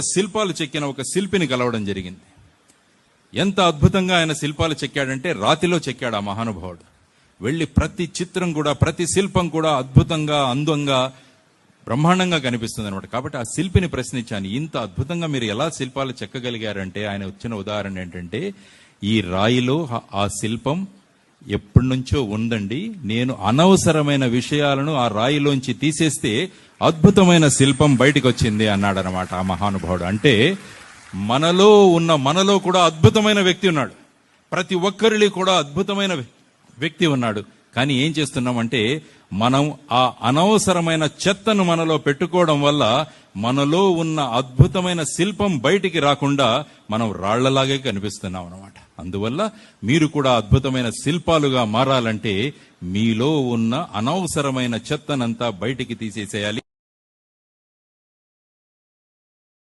శిల్పాలు చెక్కిన ఒక శిల్పిని కలవడం జరిగింది. ఎంత అద్భుతంగా ఆయన శిల్పాలు చెక్కాడంటే రాతిలో చెక్కాడు ఆ మహానుభావుడు. వెళ్ళి ప్రతి చిత్రం కూడా, ప్రతి శిల్పం కూడా అద్భుతంగా, అందంగా, బ్రహ్మాండంగా కనిపిస్తుంది అనమాట. కాబట్టి ఆ శిల్పిని ప్రశ్నించాను, ఇంత అద్భుతంగా మీరు ఎలా శిల్పాలు చెక్కగలిగారంటే ఆయన వచ్చిన ఉదాహరణ ఏంటంటే, ఈ రాయిలో ఆ శిల్పం ఎప్పటి నుంచో ఉందండి, నేను అనవసరమైన విషయాలను ఆ రాయిలోంచి తీసేస్తే అద్భుతమైన శిల్పం బయటికి వచ్చింది అన్నాడనమాట ఆ మహానుభావుడు. అంటే మనలో కూడా అద్భుతమైన వ్యక్తి ఉన్నాడు, ప్రతి ఒక్కరిలో కూడా అద్భుతమైన వ్యక్తి ఉన్నాడు. కానీ ఏం చేస్తున్నామంటే మనం ఆ అనవసరమైన చెత్తను మనలో పెట్టుకోవడం వల్ల మనలో ఉన్న అద్భుతమైన శిల్పం బయటికి రాకుండా మనం రాళ్లలాగే కనిపిస్తున్నాం అన్నమాట. అందువల్ల మీరు కూడా అద్భుతమైన శిల్పాలుగా మారాలంటే మీలో ఉన్న అనవసరమైన చెత్తనంతా బయటికి తీసేసేయాలి.